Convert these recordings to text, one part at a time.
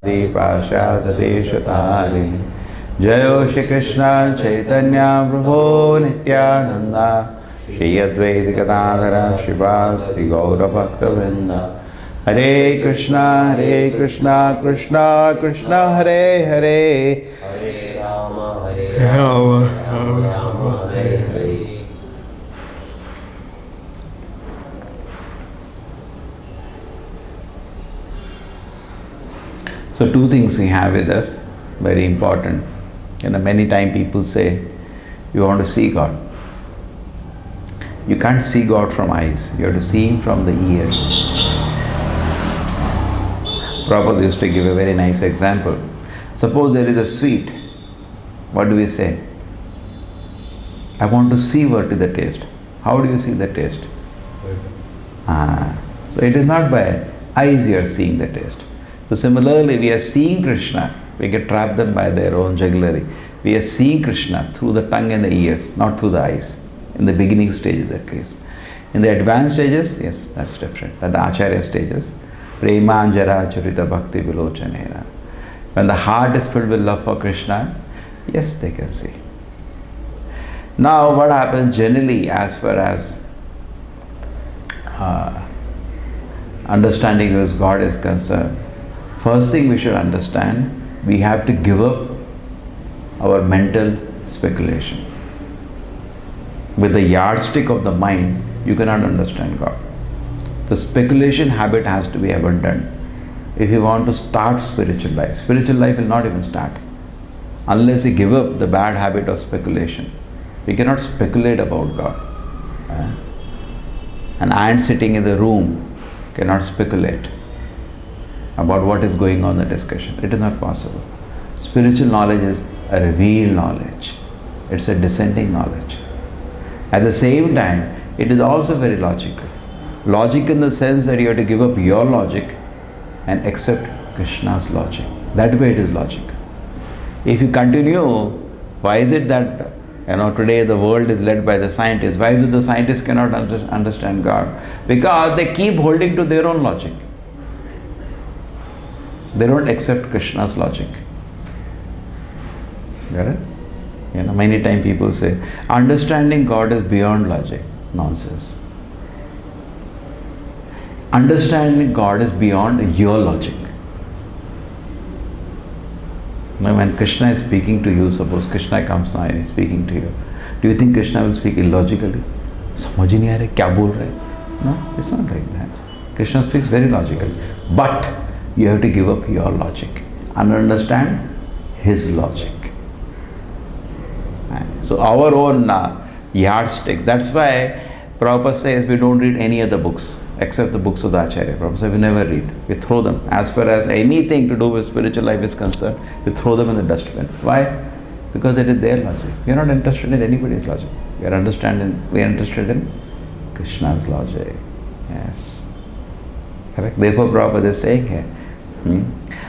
दीपाशासदेशतारिणि जयो श्री कृष्ण चैतन्य प्रभो नित्यानंद श्री अद्वैत गदाधर श्रीवासदि गौरभक्तवृंद हरे Krishna Krishna Krishna Hare Hare Ram Hare Hare. So two things we have with us, very important. Many times people say, you want to see God. You can't see God from eyes. You have to see Him from the ears. Prabhupada used to give a very nice example. Suppose there is a sweet. What do we say? I want to see what is the taste. How do you see the taste? So it is not by eyes you are seeing the taste. So similarly, we are seeing Krishna. We can trap them by their own jugglery. We are seeing Krishna through the tongue and the ears, not through the eyes. In the beginning stages at least. In the advanced stages, yes, that's different. At the Acharya stages, Premanjara Charita Bhakti Vilochanena. When the heart is filled with love for Krishna, yes, they can see. Now, what happens generally as far as understanding who God is concerned, first thing we should understand, we have to give up our mental speculation. With the yardstick of the mind, you cannot understand God. The speculation habit has to be abandoned. If you want to start spiritual life will not even start unless you give up the bad habit of speculation. We cannot speculate about God. An ant sitting in the room cannot speculate about what is going on in the discussion. It is not possible. Spiritual knowledge is a revealed knowledge. It's a descending knowledge. At the same time, it is also very logical. Logic in the sense that you have to give up your logic and accept Krishna's logic. That way it is logic. If you continue, why is it that today the world is led by the scientists? Why is it the scientists cannot understand God? Because they keep holding to their own logic. They don't accept Krishna's logic. Got it? Many times people say, understanding God is beyond logic. Nonsense. Understanding God is beyond your logic. When Krishna is speaking to you, suppose Krishna comes now and is speaking to you, do you think Krishna will speak illogically? समझ ही नहीं आ रहा क्या बोल रहे? No, it's not like that. Krishna speaks very logically. But you have to give up your logic and understand His logic. So our own yardstick. That's why Prabhupada says we don't read any other books except the books of the Acharya. Prabhupada says we never read. We throw them. As far as anything to do with spiritual life is concerned, we throw them in the dustbin. Why? Because it is their logic. We are not interested in anybody's logic. We are interested in Krishna's logic. Yes. Correct? Therefore Prabhupada is saying here.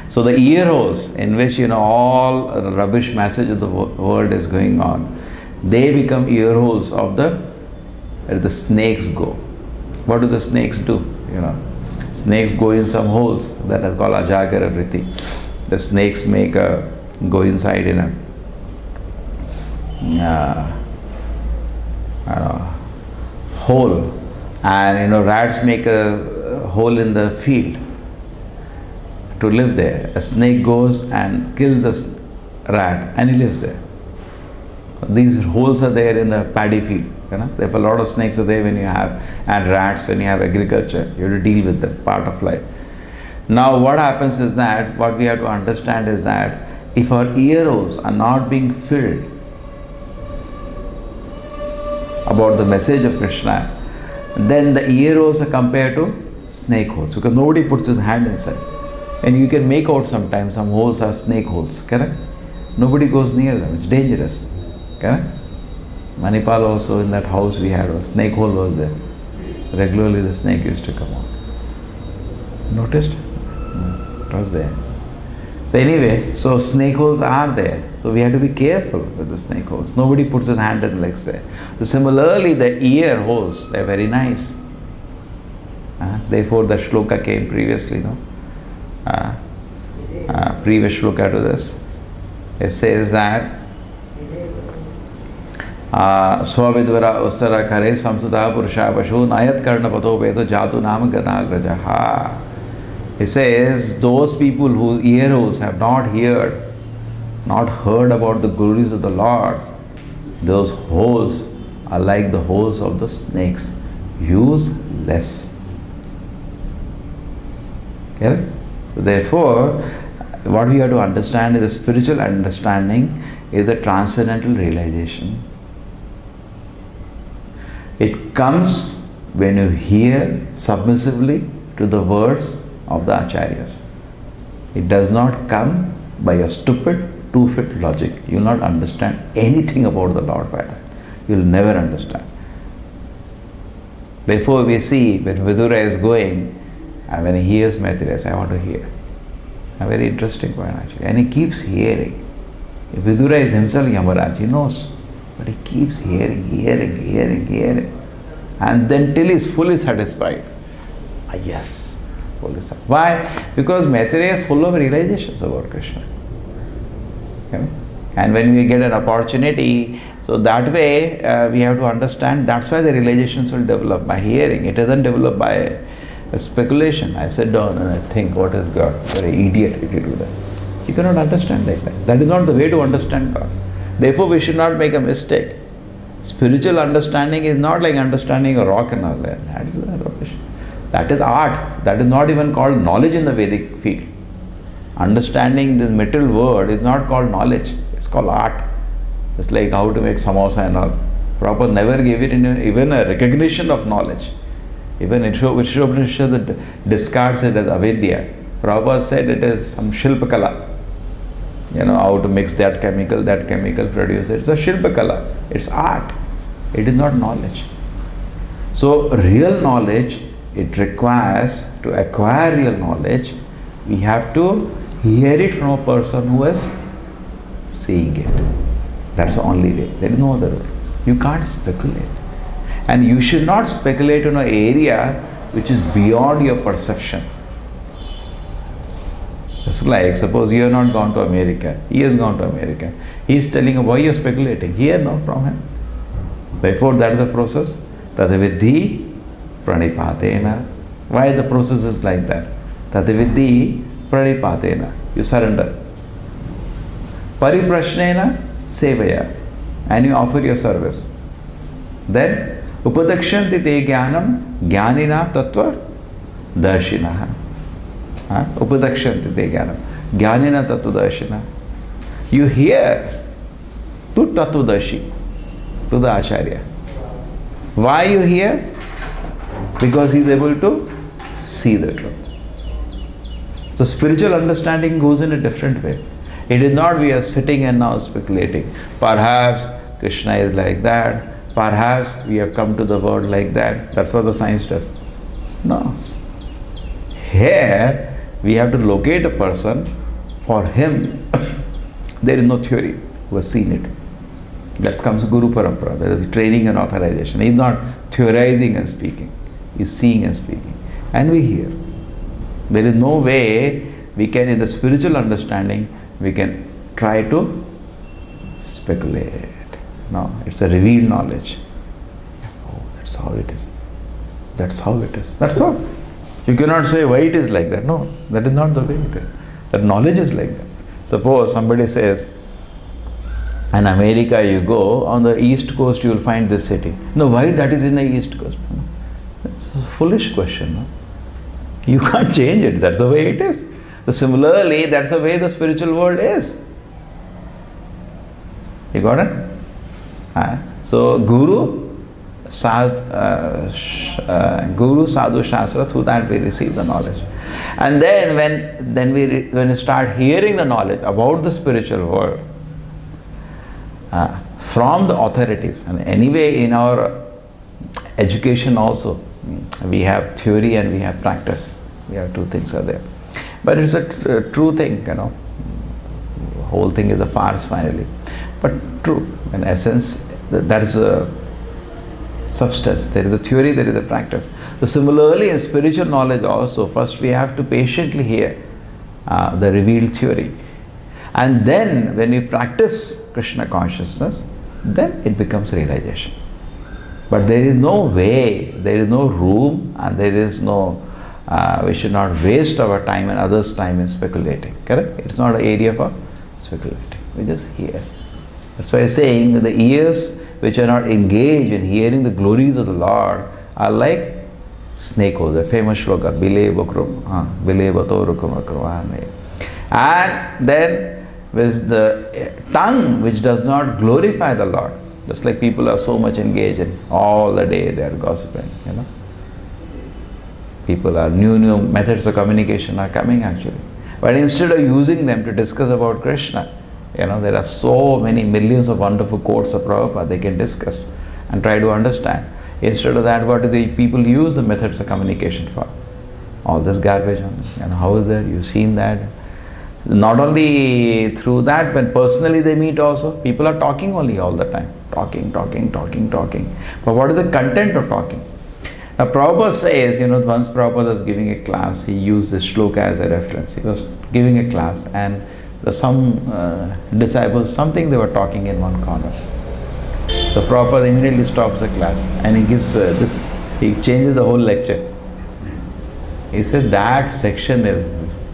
So the ear holes in which all rubbish message of the world is going on, they become ear holes of where the snakes go. What do the snakes do? Snakes go in some holes that are called Ajagara Vritti. The snakes go inside in a hole, and rats make a hole in the field to live there. A snake goes and kills a rat and he lives there. These holes are there in a paddy field. There are a lot of snakes are there when you have, and rats when you have agriculture. You have to deal with that part of life. Now what happens is that, what we have to understand is that if our ear holes are not being filled about the message of Krishna, then the ear holes are compared to snake holes, because nobody puts his hand inside. And you can make out sometimes some holes are snake holes, correct? Nobody goes near them, it's dangerous, correct? Manipal also, in that house we had, a snake hole was there. Regularly the snake used to come out. Noticed? No, it was there. So anyway, so snake holes are there. So we have to be careful with the snake holes. Nobody puts his hand and legs there. So similarly, the ear holes, they're very nice. Therefore the shloka came previously, no? previous shloka to this. It says that Swavidvara Ustara Kare Samsudha Purusha Pashu Nayat Karna Pato Vedo Jatu Nama Ganagrajaha. He says those people whose ear holes have not heard about the glories of the Lord, those holes are like the holes of the snakes, useless. Okay? Therefore, what we have to understand is the spiritual understanding is a transcendental realization. It comes when you hear submissively to the words of the Acharyas. It does not come by a stupid, two-foot logic. You will not understand anything about the Lord by that. You will never understand. Therefore, we see when Vidura is going, and when he hears Maitreya, I want to hear. A very interesting point actually. And he keeps hearing. If Vidura is himself Yamaraj, he knows. But he keeps hearing. And then till he is fully satisfied. Yes, fully satisfied. Why? Because Maitreya is full of realizations about Krishna. Okay? And when we get an opportunity, so that way we have to understand, that's why the realizations will develop by hearing. It doesn't develop by a speculation. I sit down and I think, what is God? You're an idiot if you do that. You cannot understand like that. That is not the way to understand God. Therefore, we should not make a mistake. Spiritual understanding is not like understanding a rock and all that. That's rubbish. That is art. That is not even called knowledge in the Vedic field. Understanding this material world is not called knowledge. It's called art. It's like how to make samosa and all. Prabhupada never gave it even a recognition of knowledge. Even Ishopanishad discards it as avidya. Prabhupada said it is some shilpakala. How to mix that chemical, produce it. It's a shilpakala. It's art. It is not knowledge. So real knowledge, it requires, to acquire real knowledge, we have to hear it from a person who is seeing it. That's the only way. There is no other way. You can't speculate. And you should not speculate in an area which is beyond your perception. It's like, suppose you have not gone to America. He has gone to America. He is telling you why you are speculating. Hear now from him. Therefore, that is the process. Tadavidhi pranipatena. Why the process is like that? Tadavidhi pranipatena. You surrender. Pariprashnena sevaya. And you offer your service. Then, upadakshanti te jnanam jnanina tattva darshinaha. Upadakshanti te jnanam jnanina tattva darshina. You hear to tattvadarshi, to the Acharya. Why you hear? Because he is able to see the truth. So spiritual understanding goes in a different way. It is not we are sitting and now speculating. Perhaps Krishna is like that. Perhaps we have come to the world like that. That's what the science does. No. Here, we have to locate a person. For him, there is no theory. Who has seen it. That comes Guru Parampara. There is training and authorization. He is not theorizing and speaking. He is seeing and speaking. And we hear. There is no way we can, in the spiritual understanding, we can try to speculate. No, it's a revealed knowledge. Oh, that's how it is. That's how it is. That's all. You cannot say why it is like that. No, that is not the way it is. That knowledge is like that. Suppose somebody says, in America you go, on the east coast you will find this city. No, why that is in the east coast? No. It's a foolish question. No? You can't change it. That's the way it is. So similarly, that's the way the spiritual world is. You got it? So Guru, Guru, Sadhu, Shastra, through that we receive the knowledge. And then when we start hearing the knowledge about the spiritual world from the authorities, and anyway in our education also, we have theory and we have practice. We have two things are there. But it's a true thing, The whole thing is a farce finally. But true, in essence, that is a substance. There is a theory, there is a practice. So similarly in spiritual knowledge also, first we have to patiently hear. the revealed theory. And then when we practice Krishna consciousness, then it becomes realization. But there is no way, there is no room, and there is no, we should not waste our time and others' time in speculating. Correct? It's not an area for speculating. We just hear. That's why I'm saying that the ears which are not engaged in hearing the glories of the Lord are like snake holes. The famous shloka, Bile Bakrum, Bile Batorukum Akravane. And then with the tongue which does not glorify the Lord. Just like people are so much engaged in all the day they are gossiping, People are new methods of communication are coming actually. But instead of using them to discuss about Krishna, there are so many millions of wonderful quotes of Prabhupada they can discuss and try to understand. Instead of that, what do the people use the methods of communication for? All this garbage on it. And how is that? You've seen that. Not only through that, when personally they meet also, people are talking only all the time. Talking. But what is the content of talking? Now Prabhupada says, once Prabhupada was giving a class, he used this shloka as a reference. He was giving a class and some disciples, something they were talking in one corner. So Prabhupada immediately stops the class and he gives he changes the whole lecture. He said that section is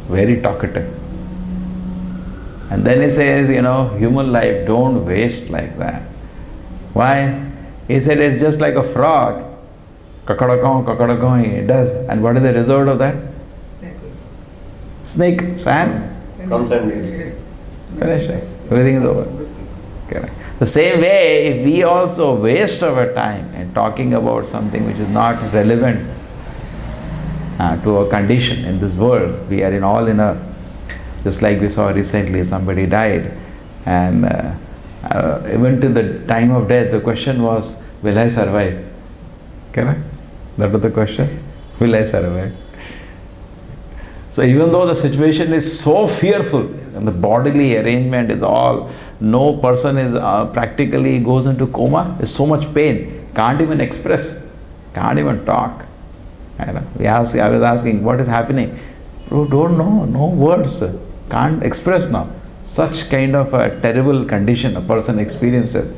very talkative. And then he says, human life, don't waste like that. Why? He said it's just like a frog. Kakadakong, it does. And what is the result of that? Snake, sand. Comes and goes. Finish it. Everything is over. Correct. The same way, if we also waste our time in talking about something which is not relevant to our condition in this world, we are all in a, just like we saw recently, somebody died, and even to the time of death, the question was, will I survive? Correct? That was the question. Will I survive? So even though the situation is so fearful, and the bodily arrangement is all, no person is practically goes into coma, there's so much pain, can't even express, can't even talk. I was asking, what is happening? Bro, don't know, no words, can't express now. Such kind of a terrible condition a person experiences.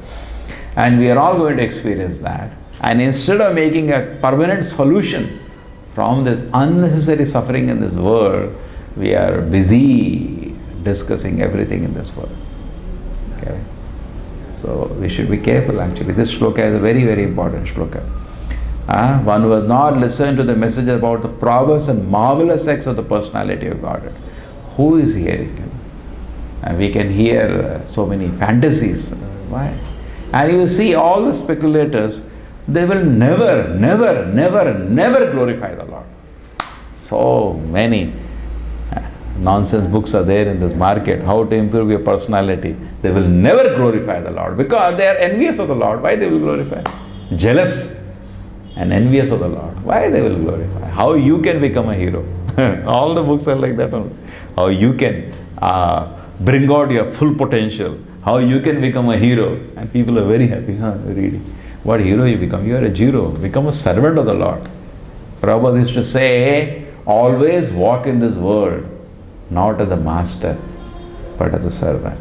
And we are all going to experience that. And instead of making a permanent solution from this unnecessary suffering in this world, we are busy discussing everything in this world. Okay? So we should be careful actually. This shloka is a very, very important shloka. One who has not listened to the message about the prowess and marvelous acts of the personality of Godhead. Who is hearing him? And we can hear so many fantasies. Why? And you see all the speculators, they will never glorify the Lord. So many nonsense books are there in this market. How to improve your personality. They will never glorify the Lord because they are envious of the Lord. Why they will glorify? Jealous and envious of the Lord. Why they will glorify? How you can become a hero. All the books are like that only. How you can bring out your full potential. How you can become a hero. And people are very happy reading. What hero you become? You are a zero. Become a servant of the Lord. Prabhupada used to say, always walk in this world, not as a master, but as a servant.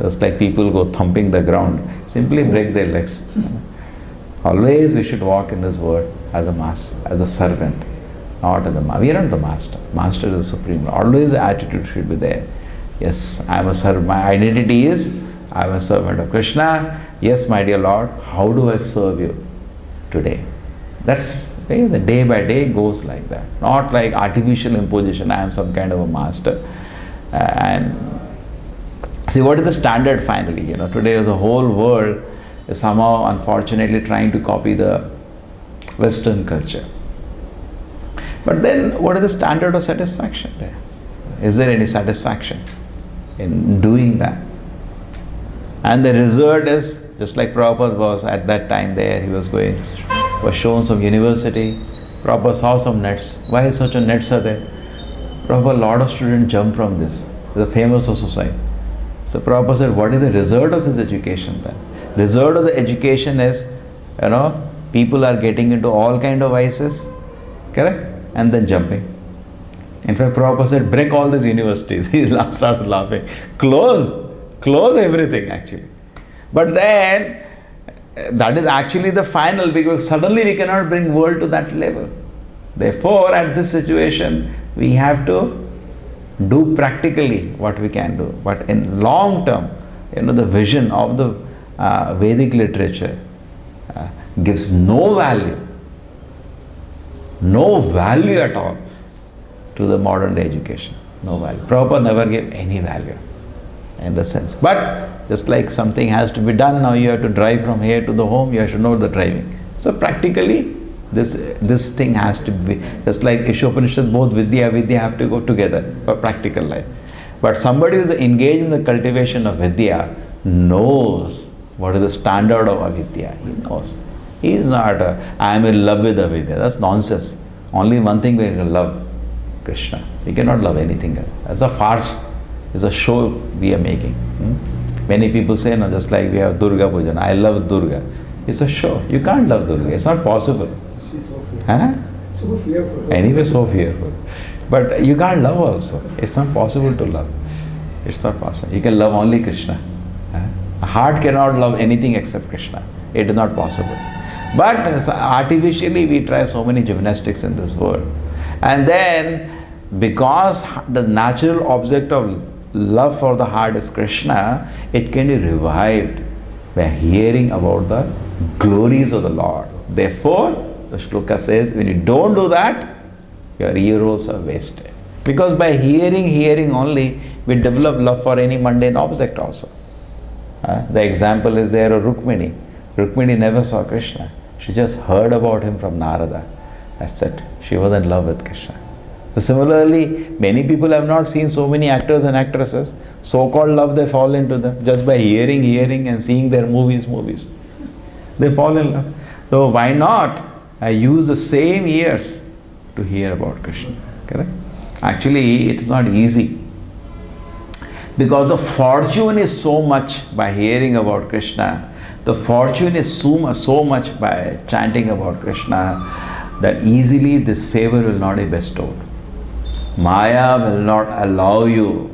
Just like people go thumping the ground, simply break their legs. Always we should walk in this world as a master, as a servant, not as a master. We are not the master. Master is the supreme. Always the attitude should be there. Yes, I am a servant. My identity is, I am a servant of Krishna. Yes, my dear Lord, how do I serve you today? That's the day by day goes like that. Not like artificial imposition, I am some kind of a master. And see, what is the standard finally? Today the whole world is somehow unfortunately trying to copy the Western culture. But then what is the standard of satisfaction there? Is there any satisfaction in doing that? And the result is, just like Prabhupada was at that time there, he was shown some university. Prabhupada saw some nets. Why such a nets are there? Prabhupada, a lot of students jump from this. The famous society. So Prabhupada said, what is the result of this education then? Result of the education is, people are getting into all kind of vices, correct? And then jumping. In fact, Prabhupada said, break all these universities. He started laughing. Close everything actually. But then, that is actually the final, because suddenly we cannot bring world to that level. Therefore, at this situation, we have to do practically what we can do. But in long term, the vision of the Vedic literature gives no value at all to the modern day education. No value. Prabhupada never gave any value in the sense. But just like something has to be done, now you have to drive from here to the home, you have to know the driving. So practically, this thing has to be, just like Ishopanishad, both Vidya have to go together for practical life. But somebody who is engaged in the cultivation of Vidya knows what is the standard of Avidya. He knows. He is not, I am in love with Avidya. That's nonsense. Only one thing we can love, Krishna. We cannot love anything else. That's a farce. It's a show we are making. Many people say, no, just like we have Durga Pujan. I love Durga. It's a show. You can't love Durga. It's not possible. She's so fearful. Huh? So fearful. Anyway, so fearful. But you can't love also. It's not possible to love. It's not possible. You can love only Krishna. A heart cannot love anything except Krishna. It is not possible. But artificially we try so many gymnastics in this world. And then, because the natural object of love for the heart is Krishna, it can be revived by hearing about the glories of the Lord. Therefore, the shloka says, when you don't do that, your years are wasted. Because by hearing only, we develop love for any mundane object also. The example is there of Rukmini. Rukmini never saw Krishna. She just heard about him from Narada. That's it. She was in love with Krishna. So similarly, many people have not seen so many actors and actresses. So-called love, they fall into them just by hearing and seeing their movies. They fall in love. So why not use the same ears to hear about Krishna? Correct? Actually, it's not easy. Because the fortune is so much by hearing about Krishna. The fortune is so much by chanting about Krishna that easily this favor will not be bestowed. Maya will not allow you.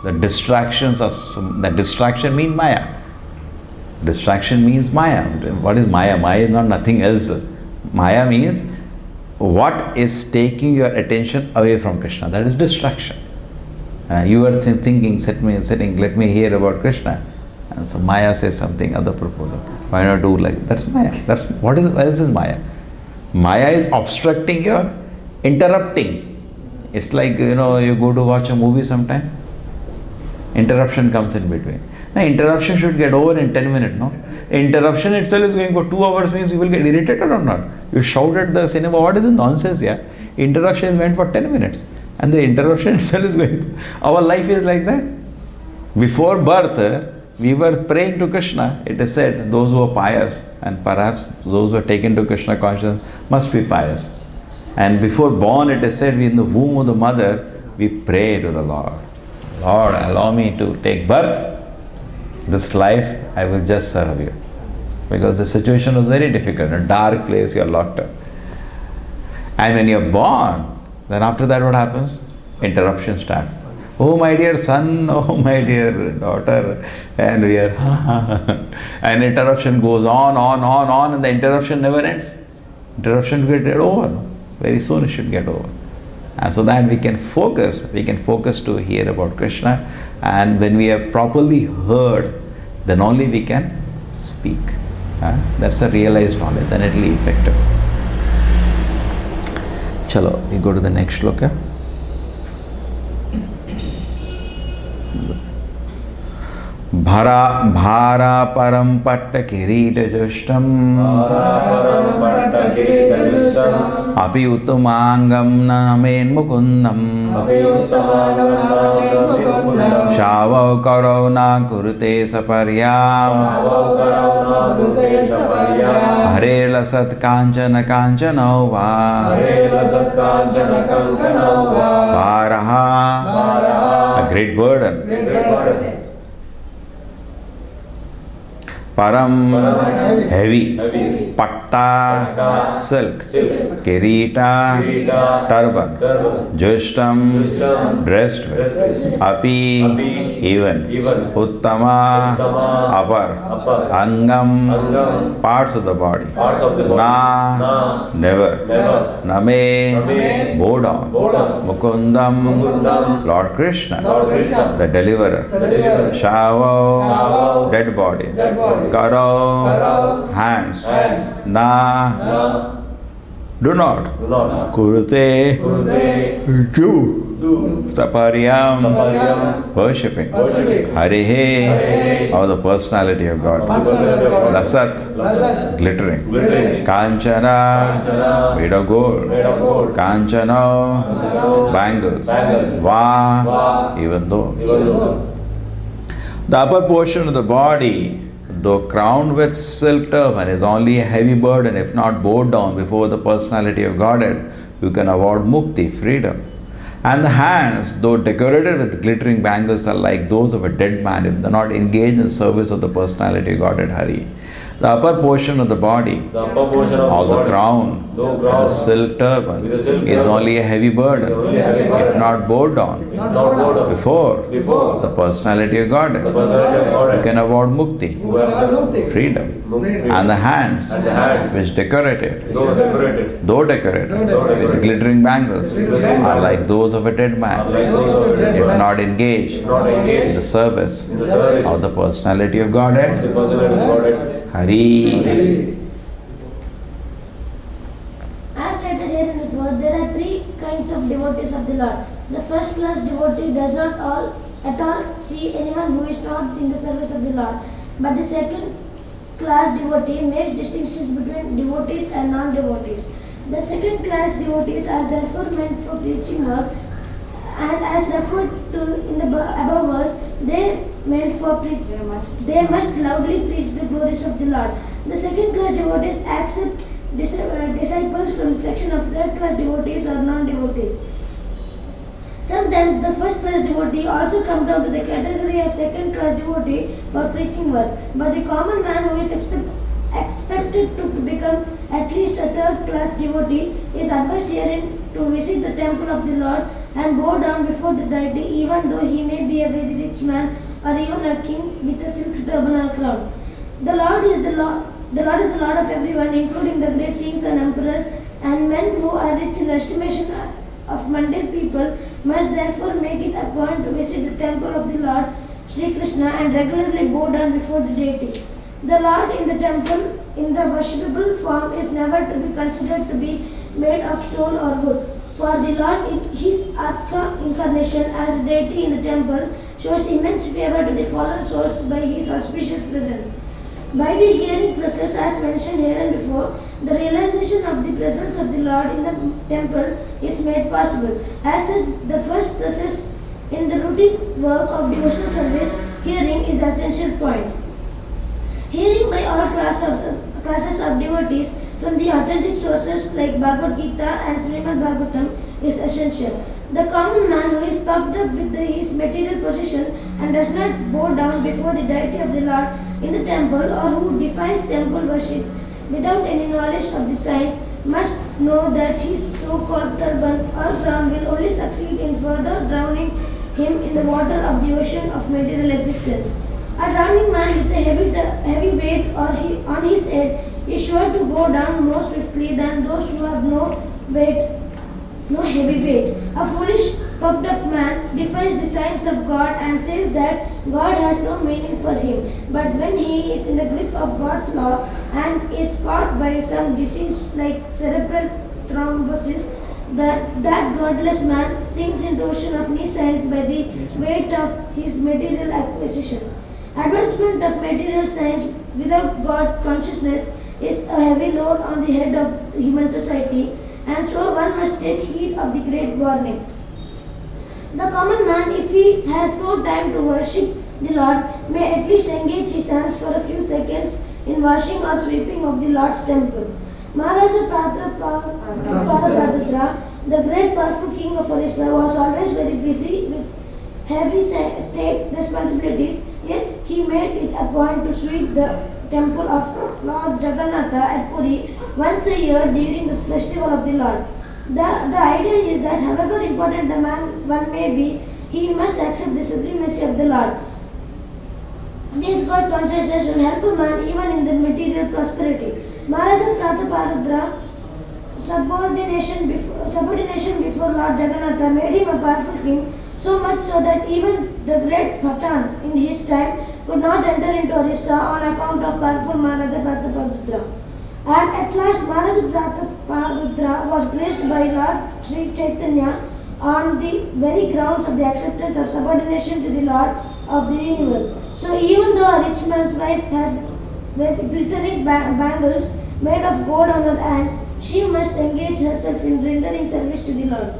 The distractions distraction means Maya. Distraction means Maya. What is Maya? Maya is not nothing else. Maya means what is taking your attention away from Krishna. That is distraction. You are thinking, sitting, let me hear about Krishna. And so Maya says something, other proposal. Why not do like, that's Maya. That's what else is Maya? Maya is obstructing your, interrupting. It's like, you go to watch a movie sometime. Interruption comes in between. Now interruption should get over in 10 minutes, no? Interruption itself is going for 2 hours, means you will get irritated or not. You shout at the cinema, what is the nonsense, yeah? Interruption is meant for 10 minutes. And the interruption itself is going. Our life is like that. Before birth, we were praying to Krishna. It is said, those who are pious, and perhaps those who are taken to Krishna consciousness must be pious. And before born, it is said, in the womb of the mother, we pray to the Lord. Lord, allow me to take birth. This life, I will just serve you. Because the situation was very difficult. In a dark place, you are locked up. And when you are born, then after that what happens? Interruption starts. Oh my dear son, oh my dear daughter. And we are, and interruption goes on, and the interruption never ends. Interruption will get over. Very soon it should get over. And so that we can focus to hear about Krishna. And when we have properly heard, then only we can speak. That's a realized knowledge, then it will be effective. Chalo, we go to the next shloka. Bhara param patta kirita jushtam api uttamangam nanamen mukundam shavav karona kurute saparyam hare lasat kanchana kanchanova Bharaha, a great burden. Param, heavy. Pat, Patta, silk. Kirita, turban. Jushtam, dressed with. Api, even. Uttama, upper. Angam, parts of the body. Na, never. Name, bow down. Mukundam, Lord Krishna, the deliverer. Shavo, dead bodies. Karo, hands. Na, do not. Kurute, do. Saparyam, worshipping. Harihe, or the personality of God. Lasat, glittering. Kanchana, made of gold. Kanchana, bangles. Va, even though. The upper portion of the body, though crowned with silk turban, is only a heavy burden if not bowed down before the personality of Godhead. You can award mukti, freedom. And the hands, though decorated with glittering bangles, are like those of a dead man if they are not engaged in service of the personality of Godhead Hari. The upper portion of the body, or the crown, the silk turban, is only a heavy burden, if not bowed down before the personality of Godhead. You can award mukti, freedom. And the hands, which decorated, though decorated with glittering bangles, are like those of a dead man, if not engaged in the service of the personality of Godhead. Hari. As stated here before, there are three kinds of devotees of the Lord. The first class devotee does not at all see anyone who is not in the service of the Lord. But the second class devotee makes distinctions between devotees and non-devotees. The second class devotees are therefore meant for preaching work, and as referred to in the above verse, they must loudly preach the glories of the Lord. The second class devotees accept disciples from the section of third class devotees or non-devotees. Sometimes the first class devotee also comes down to the category of second class devotee for preaching work, but the common man who is expected to become at least a third class devotee is advised herein to visit the temple of the Lord and bow down before the deity, even though he may be a very rich man or even a king with a silk turban or crown. The Lord is the Lord of everyone, including the great kings and emperors, and men who are rich in the estimation of mundane people must therefore make it a point to visit the temple of the Lord Sri Krishna and regularly bow down before the deity. The Lord in the temple in the worshipable form is never to be considered to be made of stone or wood. For the Lord in his Artha incarnation as a deity in the temple shows immense favor to the fallen souls by his auspicious presence. By the hearing process as mentioned here and before, the realization of the presence of the Lord in the temple is made possible. As is the first process in the routine work of devotional service, hearing is the essential point. Hearing by all classes of devotees from the authentic sources like Bhagavad Gita and Srimad Bhagavatam is essential. The common man who is puffed up with his material position and does not bow down before the deity of the Lord in the temple, or who defies temple worship without any knowledge of the science, must know that his so-called turban or crown will only succeed in further drowning him in the water of the ocean of material existence. A drowning man with a heavy weight on his head is sure to go down more swiftly than those who have no heavy weight. A foolish, puffed up man defies the science of God and says that God has no meaning for him. But when he is in the grip of God's law and is caught by some disease like cerebral thrombosis, that godless man sinks into the ocean of nescience by the weight of his material acquisition. Advancement of material science without God consciousness is a heavy load on the head of human society, and so one must take heed of the great warning. The common man, if he has no time to worship the Lord, may at least engage his hands for a few seconds in washing or sweeping of the Lord's temple. Maharaja Pratapara, the great powerful king of Orissa, was always very busy with heavy state responsibilities, yet he made it a point to sweep the temple of Lord Jagannatha at Puri once a year during this festival of the Lord. The idea is that however important the man one may be, he must accept the supremacy of the Lord. This God consciousness will help a man even in the material prosperity. Maharaja Prataparudra subordination before Lord Jagannatha made him a powerful king, so much so that even the great Pathan in his time could not enter into Orissa on account of powerful Maharaja Prataparudra. And at last Maharaja Prataparudra was graced by Lord Sri Chaitanya on the very grounds of the acceptance of subordination to the Lord of the universe. So even though a rich man's wife has glittering bangles made of gold on her hands, she must engage herself in rendering service to the Lord.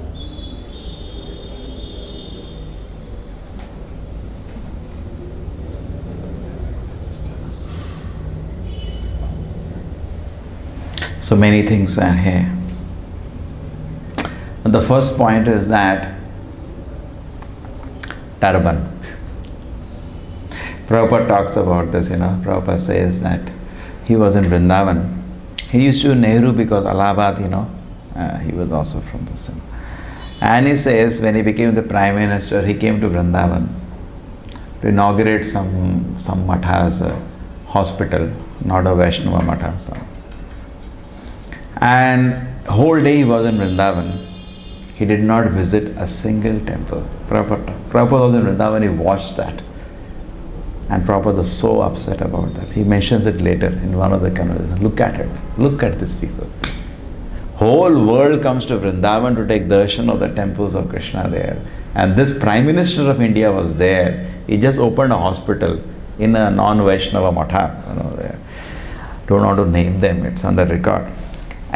So many things are here. And the first point is that turban. Prabhupada talks about this, Prabhupada says that he was in Vrindavan. He used to Nehru because Allahabad, he was also from the same. And he says when he became the Prime Minister, he came to Vrindavan to inaugurate some Matha's hospital, not a Vaishnava Matha. So. And whole day he was in Vrindavan. He did not visit a single temple. Prabhupada was in Vrindavan, he watched that. And Prabhupada was so upset about that. He mentions it later in one of the conversations. Look at it. Look at these people. Whole world comes to Vrindavan to take darshan of the temples of Krishna there. And this Prime Minister of India was there. He just opened a hospital in a non-Vaishnava Matha. There. Don't want to name them. It's on the record.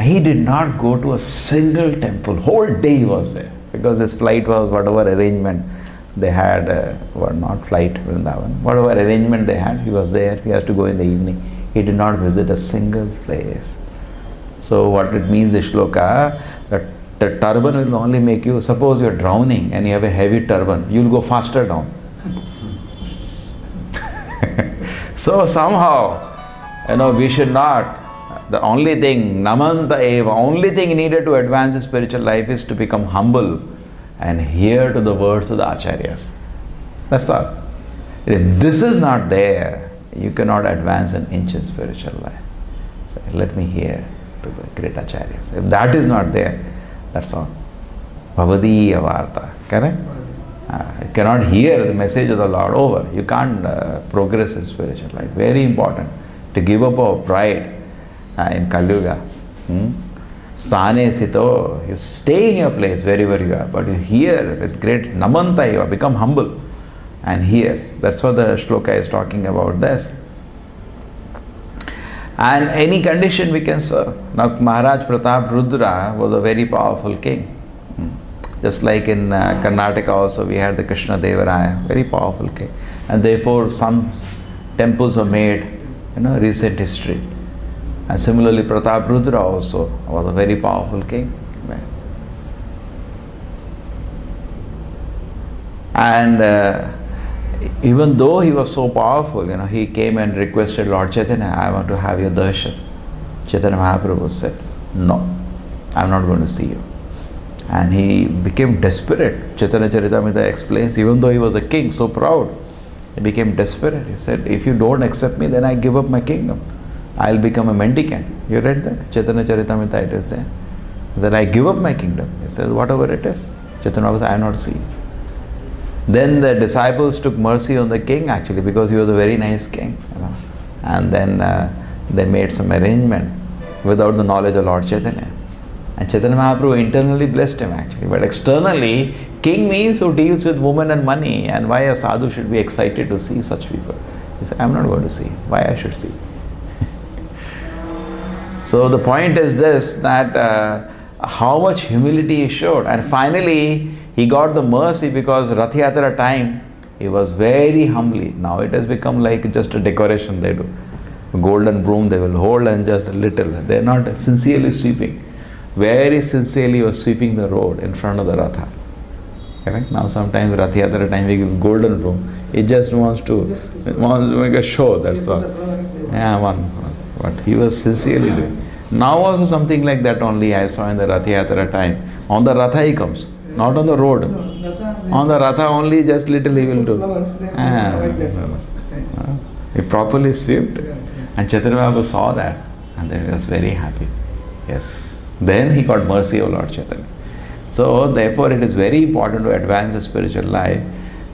He did not go to a single temple. Whole day he was there. Because his flight was whatever arrangement they had, not flight Vrindavan, whatever arrangement they had, he was there. He has to go in the evening. He did not visit a single place. So what it means, the shloka, that the turban will only make you, suppose you are drowning and you have a heavy turban, you will go faster down. So somehow, we should not, the only thing, namanta eva, only thing needed to advance in spiritual life is to become humble and hear to the words of the acharyas. That's all. If this is not there, you cannot advance an inch in spiritual life. So let me hear to the great acharyas. If that is not there, that's all. Bhavadiya varta. Correct? You cannot hear the message of the Lord over. You can't progress in spiritual life. Very important to give up our pride in Kali Yuga. Sthane sito, you stay in your place wherever you are, but you hear with great namanta, you become humble and hear. That's what the shloka is talking about this. And any condition we can serve. Now Maharaj Pratap Rudra was a very powerful king. Just like in Karnataka also we had the Krishna Devaraya, very powerful king. And therefore some temples were made, recent history. And similarly, Pratap Rudra also was a very powerful king. And even though he was so powerful, he came and requested Lord Chaitanya, I want to have your darshan. Chaitanya Mahaprabhu said, no, I'm not going to see you. And he became desperate. Chaitanya Charitamrita explains, even though he was a king, so proud, he became desperate. He said, if you don't accept me, then I give up my kingdom. I'll become a mendicant. You read that? Chaitanya Charitamrita, it is there. That I give up my kingdom. He says, whatever it is. Chaitanya Mahaprabhu said, I am not seeing. Then the disciples took mercy on the king actually because he was a very nice king. And then they made some arrangement without the knowledge of Lord Chaitanya. And Chaitanya Mahaprabhu internally blessed him actually. But externally, king means who deals with women and money. And why a sadhu should be excited to see such people? He said, I am not going to see. Why I should see? So the point is this, that how much humility he showed. And finally, he got the mercy because Rath Yatra time, he was very humbly. Now it has become like just a decoration they do. A golden broom they will hold and just a little. They are not sincerely sweeping. Very sincerely was sweeping the road in front of the Ratha. Correct? Now sometimes Rath Yatra time we give golden broom. He just wants to make a show, that's all. Yeah, one. But he was sincerely doing. Now also something like that only I saw in the Rath Yatra time. On the Ratha he comes, not on the road. On the Ratha only just little he will do. He properly swept. And Chaitanya Mahaprabhu saw that and then he was very happy. Yes. Then he got mercy of Lord Chaitanya. So therefore it is very important to advance the spiritual life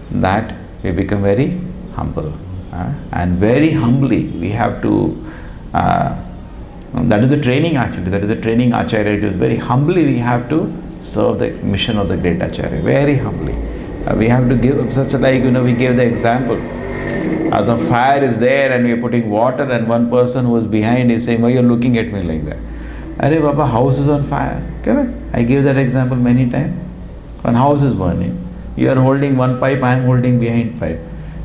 that we become very humble. And very humbly we have to, that is a training actually, that is a training Acharya. It is very humbly we have to serve the mission of the great Acharya, very humbly. We have to give such like, we gave the example. As a fire is there and we are putting water and one person who is behind is saying, why you are looking at me like that? Arey Baba, house is on fire. Correct? I gave that example many times. One house is burning. You are holding one pipe, I am holding behind pipe.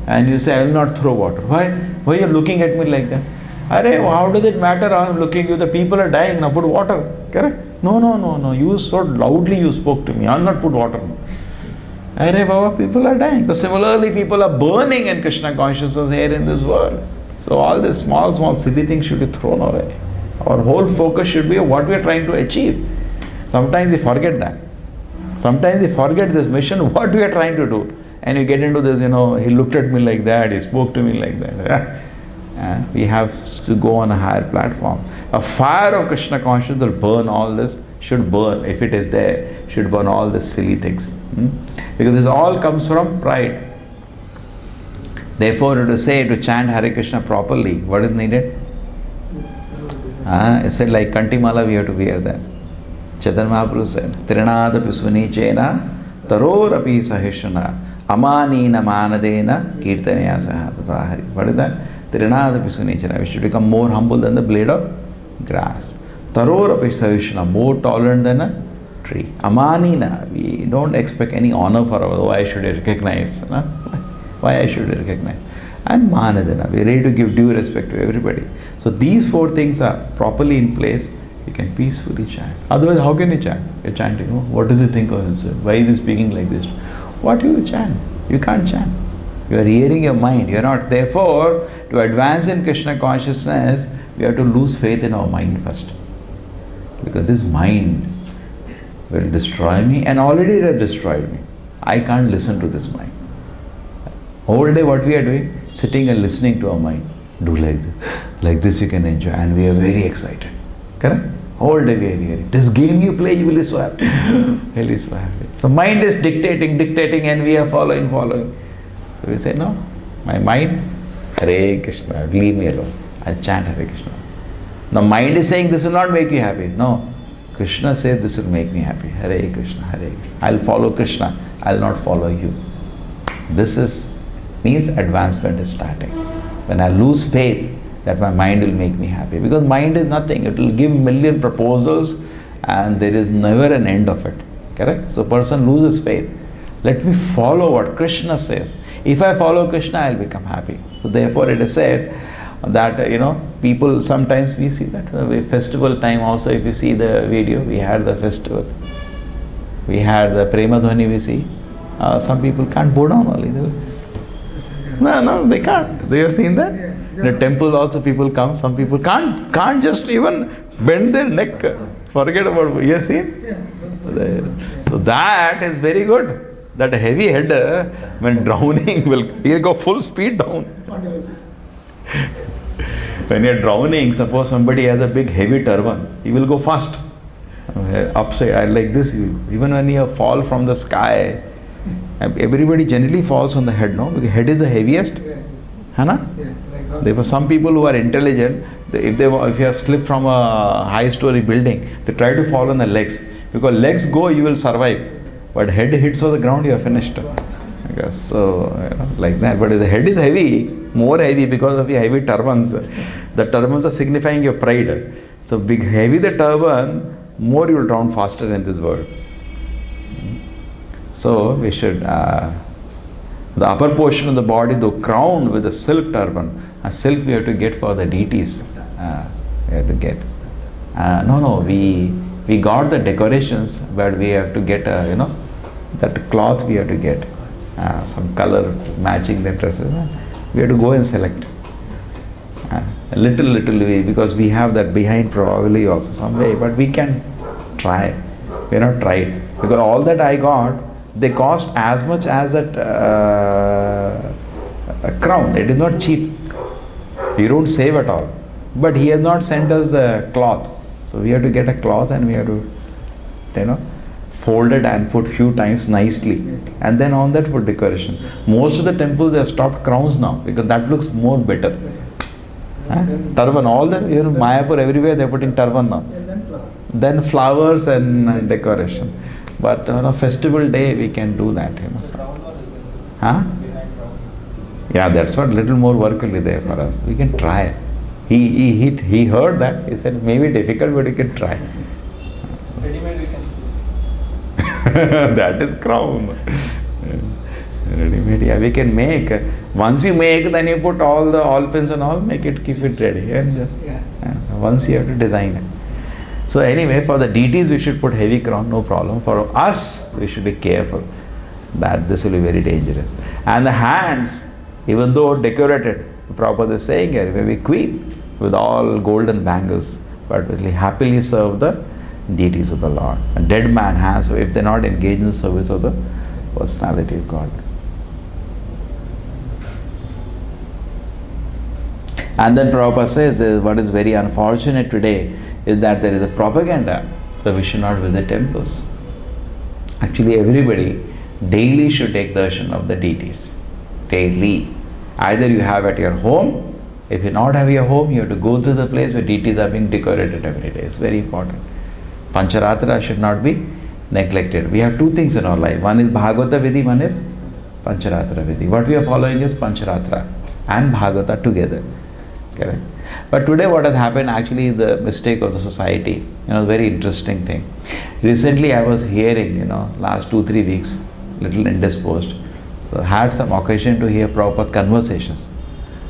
And you say, I will not throw water. Why? Why you are looking at me like that? Arey, how does it matter? I am looking at you. The people are dying. Now put water. Correct? No. You so loudly you spoke to me. I will not put water. Arey Baba, people are dying. So similarly, people are burning in Krishna consciousness here in this world. So all these small silly things should be thrown away. Our whole focus should be on what we are trying to achieve. Sometimes we forget that. Sometimes we forget this mission, what we are trying to do. And you get into this, he looked at me like that, he spoke to me like that. We have to go on a higher platform. A fire of Krishna consciousness will burn all this, should burn, if it is there, should burn all the silly things. Because this all comes from pride. Therefore, to chant Hare Krishna properly, what is needed? It said like Kantimala we have to wear that. Chaitanya Mahaprabhu said, Trinada Pisuni Chena Tarorapi Sahishana Amanina Manadena Kirtanaya Sahatahari. What is that? Trinada Pisuni Chena. We should become more humble than the blade of grass. Tarorapi Sahishana, more tolerant than a tree. Amanina, we don't expect any honor for our, why should I recognize? Why I should recognize? And Manadana, we are ready to give due respect to everybody. So these four things are properly in place, you can peacefully chant. Otherwise, how can you chant? You're chanting, what does he think of himself? Why is he speaking like this? What do you chant? You can't chant. You are hearing your mind. You are not. Therefore, to advance in Krishna consciousness, we have to lose faith in our mind first. Because this mind will destroy me, and already it has destroyed me. I can't listen to this mind. Whole day what we are doing? Sitting and listening to our mind. Do like this. Like this you can enjoy. And we are very excited. Correct? Whole day we are hearing. This game you play, you will be so happy. Will be so happy. So mind is dictating and we are following. So we say, no, my mind, Hare Krishna, leave me alone. I'll chant Hare Krishna. The mind is saying this will not make you happy. No. Krishna says this will make me happy. Hare Krishna, Hare Krishna. I'll follow Krishna. I'll not follow you. This means advancement is starting. When I lose faith that my mind will make me happy. Because mind is nothing. It will give million proposals and there is never an end of it. Correct? So person loses faith. Let me follow what Krishna says. If I follow Krishna, I'll become happy. So therefore it is said that, people, sometimes we see that festival time also, if you see the video, we had the festival. We had the Prema Dhwani we see. Some people can't bow down only. No, they can't. They have seen that? In the temple also people come, some people can't just even bend their neck. Forget about it. You have seen? So that is very good. That heavy head, when drowning, he'll go full speed down. When you're drowning, suppose somebody has a big heavy turban, he will go fast. Upside, like this. Even when you fall from the sky, everybody generally falls on the head, no? Because head is the heaviest. Hana? There were some people who are intelligent, if you have slipped from a high-story building, they try to fall on the legs. Because legs go, you will survive. But head hits on the ground, you are finished. So, like that. But if the head is heavy, more heavy because of your heavy turbans. The turbans are signifying your pride. So, heavy the turban, more you will drown faster in this world. So, we should, the upper portion of the body, though crowned with a silk turban, a silk we have to get for the deities. We have to get. We got the decorations, but we have to get, that cloth we have to get. Some color matching the dresses. We have to go and select. A little way, because we have that behind probably also some way, but we can try. We are not tried, because all that I got, they cost as much as that a crown. It is not cheap. You don't save at all. But he has not sent us the cloth, so we have to get a cloth and we have to, fold it and put few times nicely, and then on that put decoration. Most of the temples have stopped crowns now, because that looks more better. Turban, all that, Mayapur, everywhere they are putting turban now. And then flower. Then flowers and decoration. But on a festival day we can do that. Huh? Yeah, that's what, little more work will be there for us. We can try. He heard that. He said maybe difficult, but we can try. Ready-made we can. That is crown. Ready-made, yeah, we can make. Once you make, then you put all the pins and all, make it, keep it ready. And just, Yeah. once you have to design it. So anyway, for the deities we should put heavy crown, no problem. For us, we should be careful that this will be very dangerous. And the hands, even though decorated, Prabhupada is saying here, may be queen with all golden bangles, but will happily serve the deities of the Lord. A dead man has, if they're not engaged in service of the personality of God. And then Prabhupada says, what is very unfortunate today is that there is a propaganda that we should not visit temples. Actually, everybody daily should take darshan of the deities. Daily. Either you have at your home. If you not have your home, you have to go to the place where deities are being decorated every day. It's very important. Pancharatra should not be neglected. We have two things in our life. One is Bhagavata Vidhi, one is Pancharatra Vidhi. What we are following is Pancharatra and Bhagavata together. Correct. But today what has happened, actually the mistake of the society, very interesting thing. Recently I was hearing, last 2-3 weeks, little indisposed. So I had some occasion to hear Prabhupada conversations.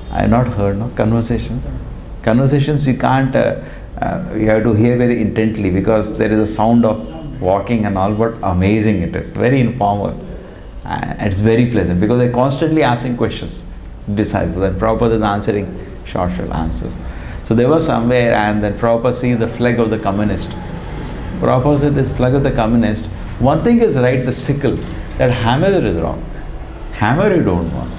I have not heard, conversations. Conversations you can't, you have to hear very intently, because there is a sound of walking and all, but amazing it is. Very informal. It's very pleasant, because they're constantly asking questions, disciples, and Prabhupada is answering short answers. So they were somewhere, and then Prabhupada sees the flag of the communist. Prabhupada said, this flag of the communist, one thing is right, the sickle, that hammer is wrong. Hammer you don't want.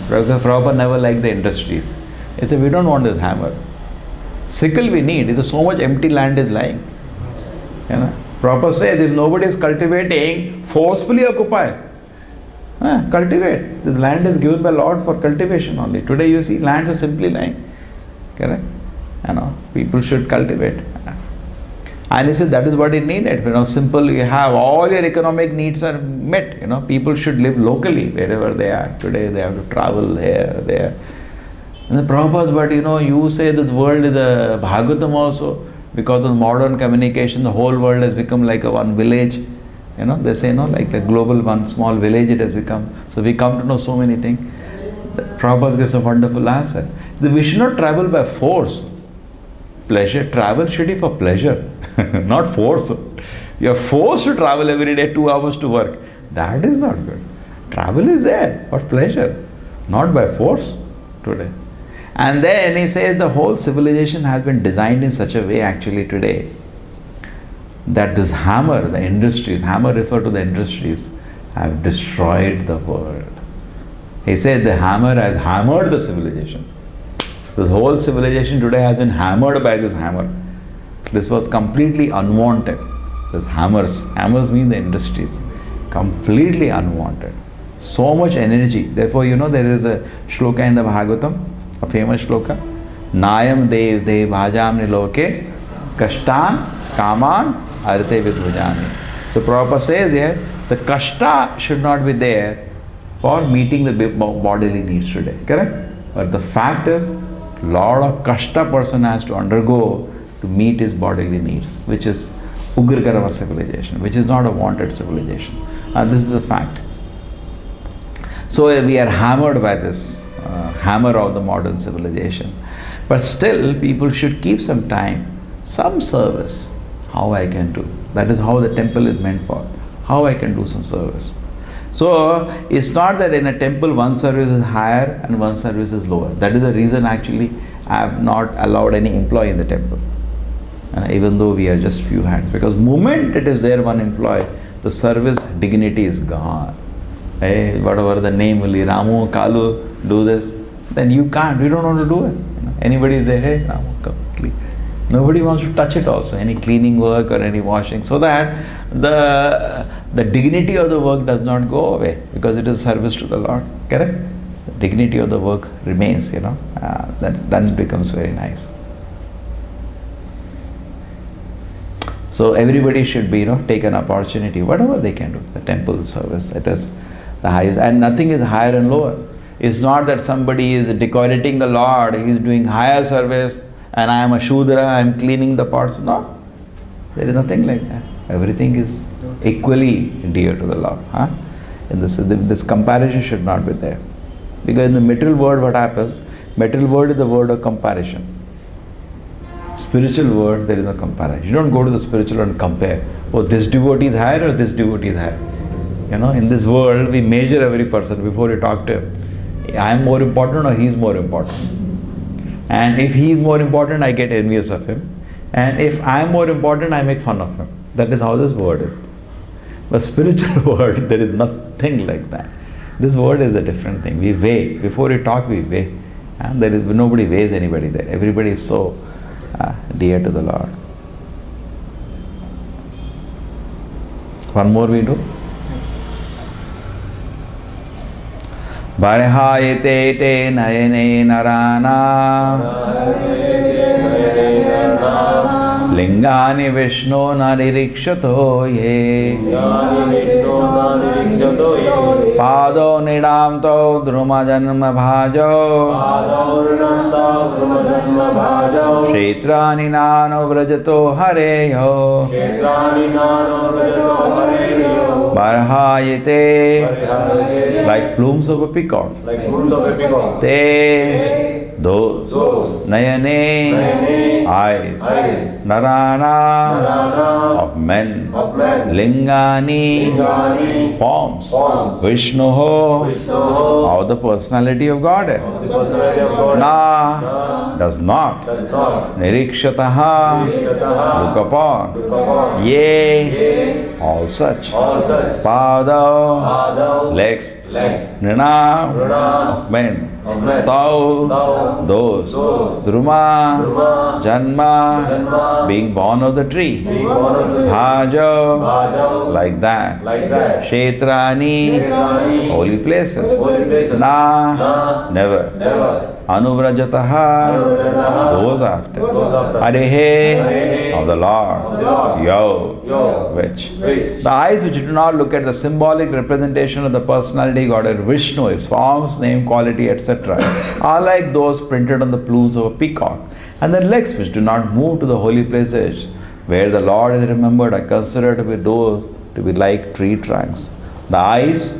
Prabhupada never liked the industries. He said, we don't want this hammer. Sickle we need. It's so much empty land is lying. Prabhupada says, if nobody is cultivating, forcefully occupy. Cultivate. This land is given by Lord for cultivation only. Today you see lands are simply lying. Correct? People should cultivate. And he said that is what it needed. Simple, you have all your economic needs are met. People should live locally wherever they are. Today they have to travel here, there. And the Prabhupada, but you say this world is a Bhagavatam also, because of modern communication, the whole world has become like a one village. They say, like the global one small village it has become. So we come to know so many things. The Prabhupada gives a wonderful answer. We should not travel by force. Pleasure, travel should be for pleasure, not force. You are forced to travel every day 2 hours to work. That is not good. Travel is there for pleasure, not by force today. And then he says the whole civilization has been designed in such a way actually today, that this hammer, the industries, hammer refer to the industries, have destroyed the world. He said the hammer has hammered the civilization. The whole civilization today has been hammered by this hammer. This was completely unwanted. This hammers mean the industries. Completely unwanted. So much energy. Therefore, there is a shloka in the Bhagavatam, a famous shloka. Nayam dev dev bhajam niloke kashtan kaman arte vidvajami. So Prabhupada says here, the kashta should not be there for meeting the bodily needs today. Correct? But the fact is, lot of kashta person has to undergo to meet his bodily needs, which is Ugrakarava civilization, which is not a wanted civilization. And this is a fact. So we are hammered by this hammer of the modern civilization. But still, people should keep some time, some service, how I can do. That is how the temple is meant for. How I can do some service. So it's not that in a temple one service is higher and one service is lower. That is the reason actually I have not allowed any employee in the temple. Even though we are just few hands. Because moment it is there one employee, the service dignity is gone. Hey, whatever the name will be, Ramu, Kalu, do this, then you can't, you don't want to do it. Anybody is there, hey, Ramu, come, clean. Nobody wants to touch it also, any cleaning work or any washing, so that the dignity of the work does not go away, because it is service to the Lord, correct? The dignity of the work remains, then it becomes very nice. So everybody should be, take an opportunity, whatever they can do. The temple service, it is the highest, and nothing is higher and lower. It's not that somebody is decorating the Lord, he is doing higher service, and I am a Shudra, I am cleaning the pots. No, there is nothing like that. Everything is equally dear to the Lord. In this comparison should not be there. Because in the material world, what happens? Material world is the word of comparison. Spiritual world, there is no comparison. You don't go to the spiritual and compare. Oh, this devotee is higher or this devotee is higher. In this world, we measure every person before you talk to him. I am more important or he is more important. And if he is more important, I get envious of him. And if I am more important, I make fun of him. That is how this world is. But spiritual world, there is nothing like that. This world is a different thing. We weigh. Before we talk, we weigh. And there is nobody weighs anybody there. Everybody is so dear to the Lord. One more we do. Barhayate te nayane narana Lingani Vishnu naririkshato ye Pado nidamto druma janma bhajo Kshetrani nano vrajato hareyo Barhayate, like plumes of a peacock. Te, those, nayane, eyes, narana, of men, lingani, forms, Vishnuho, of the personality of Godhead. Na, does not, nirikshataha, look upon, ye, all such. Pada, legs, Nrinam, of men, Tau, those, Druma, Janma, being born of the tree, Bhajo, like that, Kshetrani, holy places, Na, never, Anuvrajataha, those after, Arehe, of the Lord, Yo, which. The eyes which do not look at the symbolic representation of the personality Godhead Vishnu, his forms, name, quality, etc., are like those printed on the plumes of a peacock. And the legs which do not move to the holy places where the Lord is remembered are considered to be those to be like tree trunks. The eyes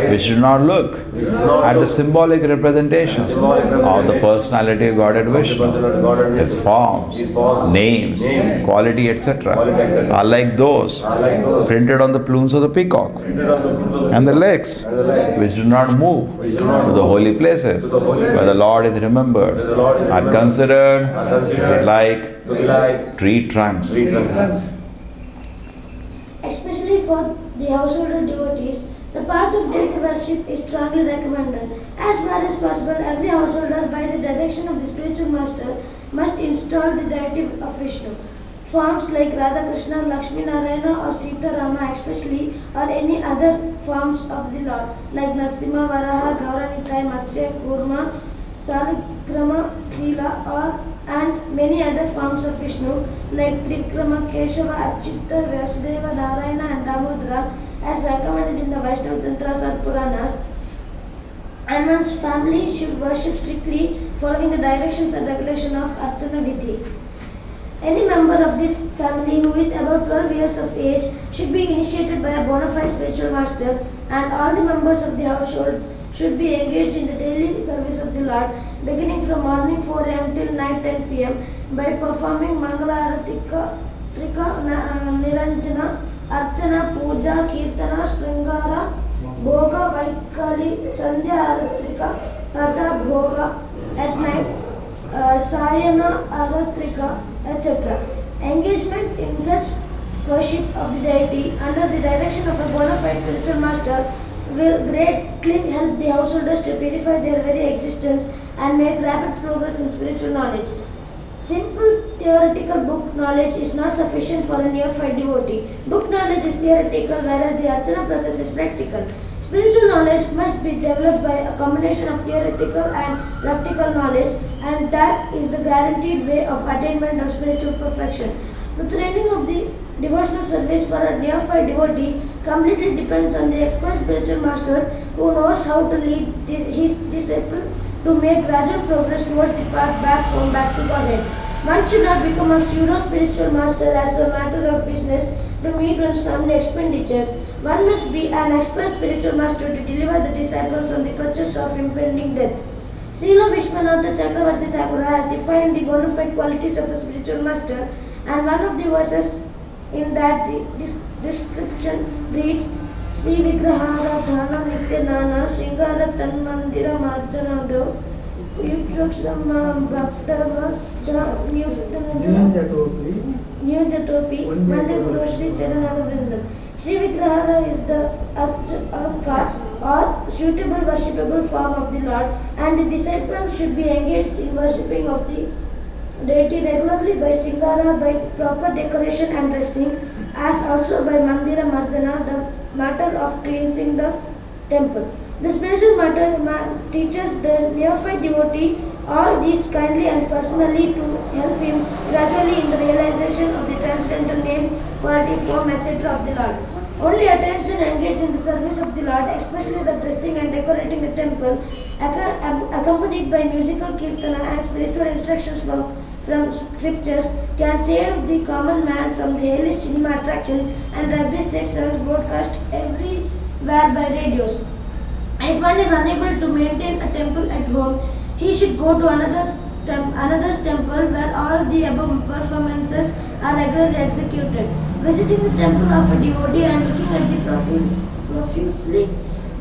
which do not look at the symbolic representations of the personality of Godhead Vishnu, his forms, names, quality, etc., are like those printed on the plumes of the peacock. And the legs which do not move to the holy places where the Lord is remembered are considered to be like tree trunks. Especially for the householder devotees, the path of deity worship is strongly recommended. As far as possible, every householder, by the direction of the spiritual master, must install the deity of Vishnu. Forms like Radha Krishna, Lakshmi Narayana or Sita Rama especially, or any other forms of the Lord, like Narasimha, Varaha, Gauranitai, Matsya, Kurma, Saligrama, Sila, and many other forms of Vishnu, like Trikrama, Keshava, Achyuta, Vasudeva, Narayana and Damodara, as recommended in the Vaishnava Tantras or Puranas. And one's family should worship strictly following the directions and regulation of Archana Vidhi. Any member of the family who is above 12 years of age should be initiated by a bona fide spiritual master, and all the members of the household should be engaged in the daily service of the Lord, beginning from morning 4 a.m. till night 10 p.m. by performing Mangala Aratika, Trika, Niranjana, Archana, Puja, Kirtana, Sringara, Bhoga, Vaikali, Sandhya, Aratrika, Pata, Bhoga at night Sayana, Aratrika, etc. Engagement in such worship of the deity under the direction of a bona fide spiritual master will greatly help the householders to purify their very existence and make rapid progress in spiritual knowledge. Simple theoretical book knowledge is not sufficient for a neophyte devotee. Book knowledge is theoretical, whereas the archana process is practical. Spiritual knowledge must be developed by a combination of theoretical and practical knowledge, and that is the guaranteed way of attainment of spiritual perfection. The training of the devotional service for a neophyte devotee completely depends on the expert spiritual master who knows how to lead his disciple to make gradual progress towards the path back home, back to Godhead. One should not become a pseudo-spiritual master as a matter of business to meet one's family expenditures. One must be an expert spiritual master to deliver the disciple from the clutches of impending death. Srila Vishwanatha Chakravarti Thakura has defined the bona fide qualities of a spiritual master, and one of the verses in that description reads, Sri Vigrahara Dhana Nityanana Shingara Tanmandira Marjanado Yukshama Bhaktamas Nyujatopi Mandir Guru Sri Charanaravrindam. Sri Vigrahara is the arka or suitable worshipable form of the Lord, and the disciple should be engaged in worshipping of the deity regularly by Shringara, by proper decoration and dressing, as also by Mandira Marjana, the matter of cleansing the temple. The spiritual matter teaches the neophyte devotee all these kindly and personally to help him gradually in the realization of the transcendental name, quality, form, etc. of the Lord. Only attention engaged in the service of the Lord, especially the dressing and decorating the temple, accompanied by musical kirtana and spiritual instructions from scriptures, can save the common man from the hellish cinema attraction and rubbish sections broadcast everywhere by radios. If one is unable to maintain a temple at home, he should go to another's temple where all the above performances are regularly executed. Visiting the temple of a devotee and looking at the profusely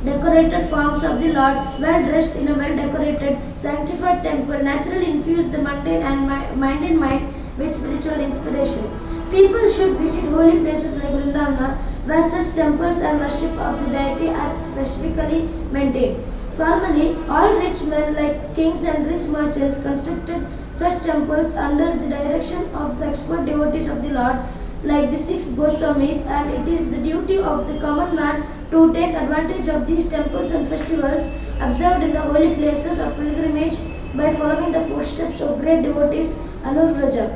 decorated forms of the Lord, well dressed in a well decorated, sanctified temple, naturally infuse the mundane and mind and mind with spiritual inspiration. People should visit holy places like Vrindavana, where such temples and worship of the deity are specifically maintained. Formerly, all rich men like kings and rich merchants constructed such temples under the direction of the expert devotees of the Lord, like the 6 Goswamis, and it is the duty of the common man to take advantage of these temples and festivals observed in the holy places of pilgrimage by following the footsteps of great devotees Anuvraja.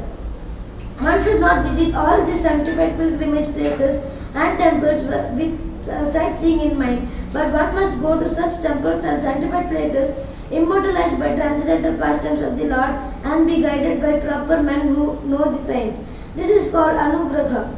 One should not visit all these sanctified pilgrimage places and temples with sightseeing in mind, but one must go to such temples and sanctified places immortalized by transcendental pastimes of the Lord and be guided by proper men who know the signs. This is called Anugraha.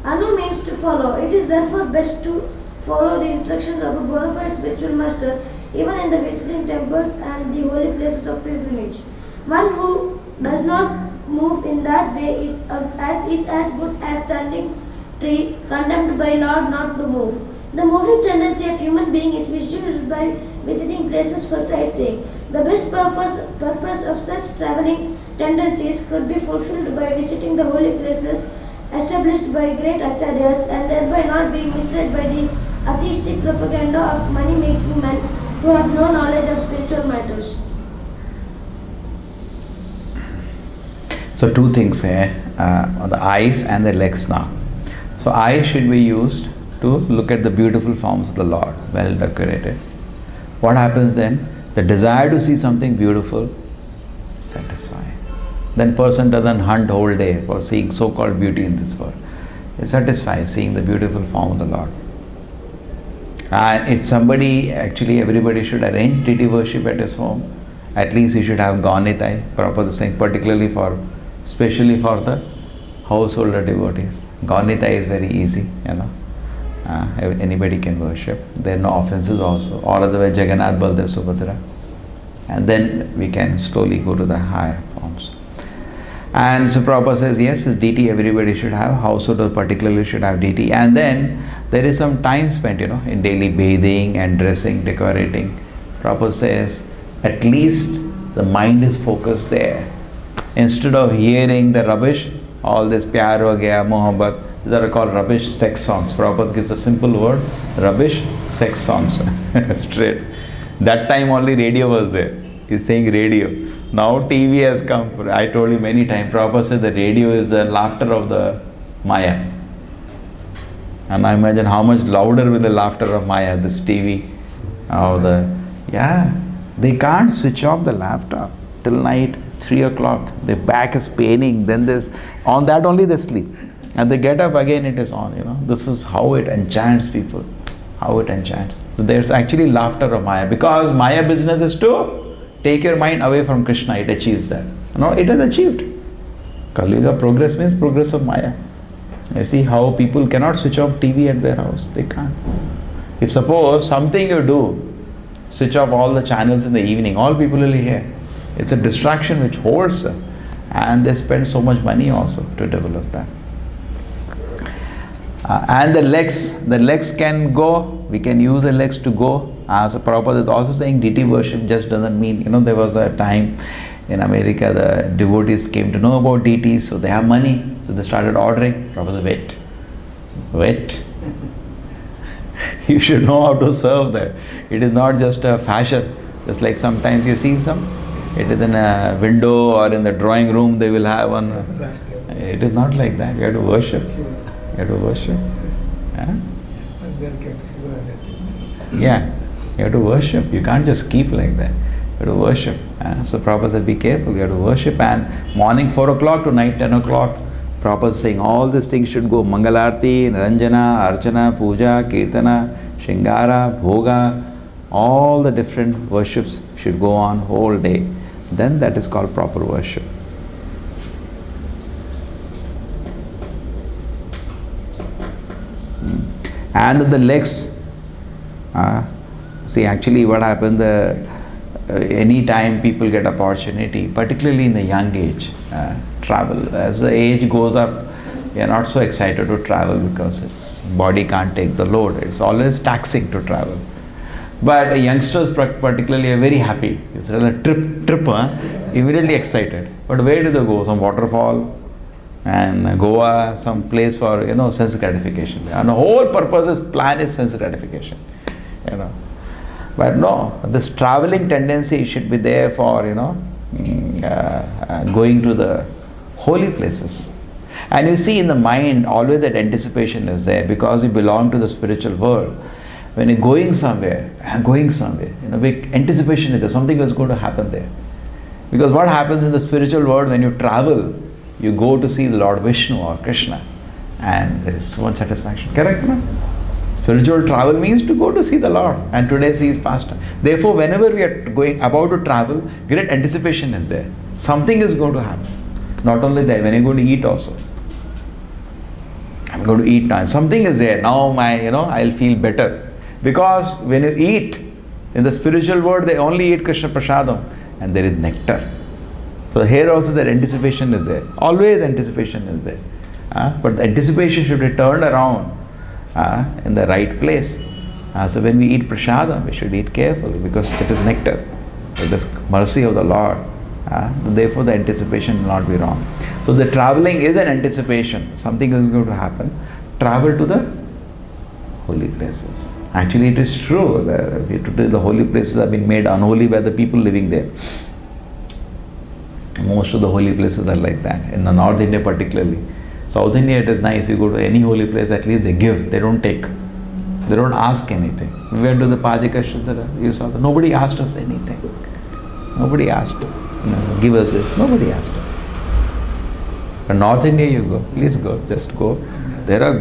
Anu means to follow. It is therefore best to follow the instructions of a bona fide spiritual master even in the visiting temples and the holy places of pilgrimage. One who does not move in that way is as good as standing tree condemned by Lord not to move. The moving tendency of human being is misused by visiting places for sightseeing. The best purpose of such traveling tendencies could be fulfilled by visiting the holy places established by great acharyas and thereby not being misled by the atheistic propaganda of money-making men who have no knowledge of spiritual matters. So two things here, the eyes and the legs now. So eyes should be used to look at the beautiful forms of the Lord, well decorated. What happens then? The desire to see something beautiful satisfies. Then person doesn't hunt whole day for seeing so-called beauty in this world. It satisfies seeing the beautiful form of the Lord. And if somebody, actually everybody should arrange deity worship at his home. At least he should have Gaunitai, Prabhupada is saying, especially for the householder devotees. Gaunitai is very easy, anybody can worship. There are no offenses also. Or otherwise Jagannath, Baldev, Subhadra. And then we can slowly go to the higher forms. And so Prabhupada says, yes, deity everybody should have, householder particularly should have deity. And then there is some time spent, in daily bathing and dressing, decorating. Prabhupada says, at least The mind is focused there. Instead of hearing the rubbish, all this pyar ho gaya, mohabbat, these are called rubbish sex songs. Prabhupada gives a simple word, rubbish sex songs. Straight. That time only radio was there. He's saying radio. Now TV has come. I told you many times, Prabhupada said the radio is the laughter of the Maya. And I imagine how much louder with the laughter of Maya, this TV. They can't switch off the laptop till night, 3 o'clock. Their back is paining, then on that only they sleep. And they get up again, it is on, This is how it enchants people. How it enchants. So there's actually laughter of Maya. Because Maya business is to take your mind away from Krishna. It achieves that. No, it has achieved. Kali Yuga progress means progress of Maya. You see how people cannot switch off TV at their house. They can't. If suppose something you do, switch off all the channels in the evening, all people will hear. It's a distraction which holds them. And they spend so much money also to develop that. And the legs can go. We can use the legs to go. So Prabhupada is also saying deity worship just doesn't mean, there was a time in America the devotees came to know about deities, so they have money. So they started ordering. Prabhupada said, wait. You should know how to serve that. It is not just a fashion. Just like sometimes you see it is in a window or in the drawing room they will have one. It is not like that. You have to worship. You have to worship. Yeah, you have to worship. You can't just keep like that. You have to worship. So Prabhupada said, be careful. You have to worship. And morning 4 o'clock to night 10 o'clock, Prabhupada is saying all these things should go. Mangalarti, Niranjana, Archana, Puja, Kirtana, Shingara, Bhoga. All the different worships should go on whole day. Then that is called proper worship. And the legs, see actually what happened, any time people get opportunity, particularly in the young age, travel. As the age goes up, they are not so excited to travel because its body can't take the load. It's always taxing to travel. But youngsters particularly are very happy. It's a trip, immediately excited. But where do they go? Some waterfall and Goa, some place for sense gratification. And the whole purpose plan is sense gratification. But no, this traveling tendency should be there for going to the holy places. And you see in the mind always that anticipation is there because you belong to the spiritual world. When you're going somewhere, big anticipation is there, something is going to happen there. Because what happens in the spiritual world when you travel, you go to see the Lord Vishnu or Krishna, and there is so much satisfaction. Correct, no? Spiritual travel means to go to see the Lord, and today see His pastime. Therefore, whenever we are about to travel, great anticipation is there. Something is going to happen. Not only that, when you're going to eat also. I'm going to eat now. Something is there. Now I'll feel better. Because when you eat, in the spiritual world, they only eat Krishna Prasadam, and there is nectar. So here also that anticipation is there. Always anticipation is there. But the anticipation should be turned around in the right place. So when we eat prasadam, we should eat carefully because it is nectar. It is mercy of the Lord. Therefore the anticipation will not be wrong. So the traveling is an anticipation. Something is going to happen. Travel to the holy places. Actually it is true that today the holy places have been made unholy by the people living there. Most of the holy places are like that. In the North India particularly. South India it is nice. You go to any holy place, at least they give. They don't take. They don't ask anything. We went to the Pajika Shuddhara. You saw that. Nobody asked us anything. Nobody asked. Give us it. Nobody asked us. But North India you go. Please go. Just go. There are,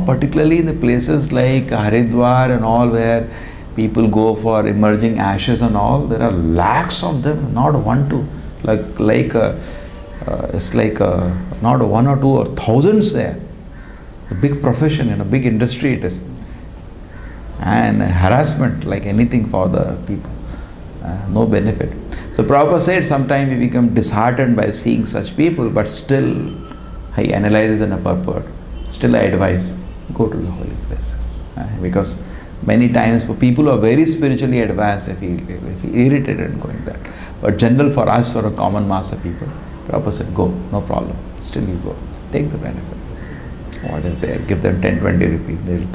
particularly in the places like Haridwar and all where people go for emerging ashes and all. There are lakhs of them. Not one, two. It's like not one or two or thousands there. It's a big profession and a big industry it is. And harassment like anything for the people. No benefit. So Prabhupada said sometimes we become disheartened by seeing such people, but still he analyzes in a purport. Still I advise, go to the holy places. Because many times for people who are very spiritually advanced, they feel irritated going there. But general for us, for a common mass of people, Prabhupada said, go, no problem. Still you go. Take the benefit. What is there? Give them 10, 20 rupees. They'll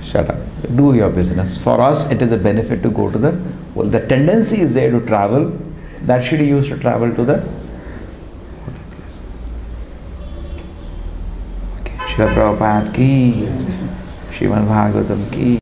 shut up. Do your business. For us, it is a benefit to go to the, well, the tendency is there to travel. That should be used to travel to the holy places. Okay. Srila Prabhupada ki, Srimad Bhagavatam ki.